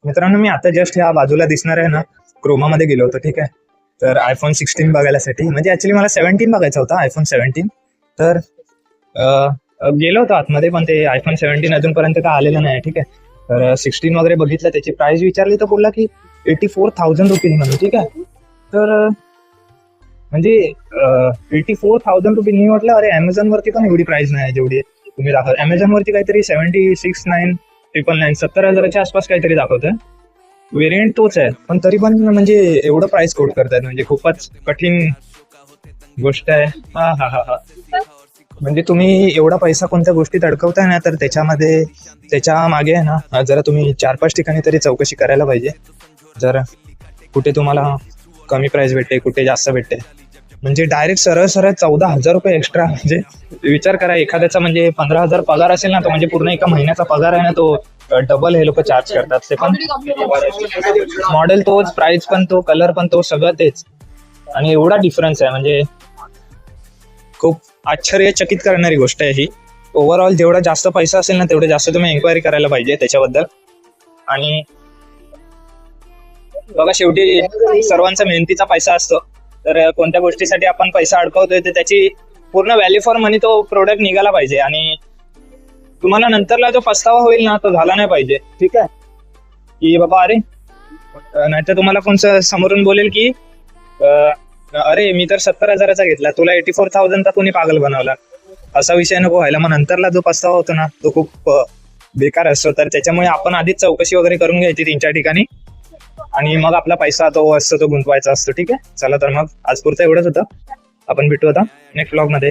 मित्रांनो, मी आता जस्ट ह्या बाजूला दिसणार आहे ना क्रोमामध्ये गेलो होतो. ठीक आहे, तर आयफोन 16 बघायसाठी, म्हणजे ऍक्च्युली मला 17 बघायचा होता, आयफोन 17. तर गेलो होतो आतमध्ये, पण ते आयफोन 17 अजूनपर्यंत काय आलेलं नाही. ठीक आहे, तर 16 वगैरे बघितलं, त्याची प्राइस विचारली तर बोलला की 84,000 रुपीज म्हणून. ठीक आहे, तर म्हणजे 84,000 रुपीज. मी म्हटलं अरे अमेझॉन वरती पण एवढी प्राइस नाही जेवढी तुम्ही दाखवत. अमेझॉन वरती काहीतरी 76,999 70,000च्या आसपास काहीतरी दाखवतंय. व्हेरियंट तोच आहे, पण तरी पण म्हणजे एवढं प्राइस कोट करतायत, म्हणजे खूपच कठीण गोष्ट आहे. हा हा हा हा म्हणजे तुम्ही एवढा पैसा कोणत्या गोष्टीत अडकवताय ना, तर त्याच्या मागे आहे ना, जरा तुम्ही 4-5 ठिकाणी तरी चौकशी करायला पाहिजे. जर कुठे तुम्हाला कमी प्राइस भेटते, कुठे जास्त भेटते. म्हणजे डायरेक्ट सरळ 14,000 रुपये एक्स्ट्रा. म्हणजे विचार करा, एखाद्याचा म्हणजे 15,000 पगार असेल ना, तो म्हणजे पूर्ण एका महिन्याचा पगार आहे ना, तो डबल हे लोक चार्ज करतात. ते पण मॉडेल तोच, प्राइस पण तो, कलर पण तो, सगळं तेच, आणि एवढा डिफरन्स आहे. म्हणजे खूप आश्चर्यचकित करणारी गोष्ट आहे ही. ओव्हरऑल जेवढा जास्त पैसा असेल ना, तेवढं जास्त तुम्ही एन्क्वायरी करायला पाहिजे त्याच्याबद्दल. आणि बघा, शेवटी सर्वांचा मेहनतीचा पैसा असतो, तर कोणत्या गोष्टीसाठी आपण पैसा अडकवतोय तर त्याची पूर्ण व्हॅल्यू फॉर मनी तो प्रोडक्ट निघाला पाहिजे. आणि तुम्हाला नंतरला जो पस्तावा होईल ना, तो झाला नाही पाहिजे. ठीक आहे, की बाबा अरे, नाहीतर तुम्हाला कोणतं समोरून बोलेल की अरे मी तर 70,000चा घेतला, तुला 84,000चा कोणी पागल बनवला. असा विषय नको व्हायला. मग नंतरला जो पस्तावा होतो ना, तो खूप बेकार असतो. तर त्याच्यामुळे आपण आधीच चौकशी वगैरे करून घ्यायची 3-4 ठिकाणी, आणि मग आपला पैसा तो असतो तो गुंतवायचा असतो. ठीक आहे, चला तर मग आज पुरतं एवढंच होतं. आपण भेटू आता नेक्स्ट व्लॉग मध्ये.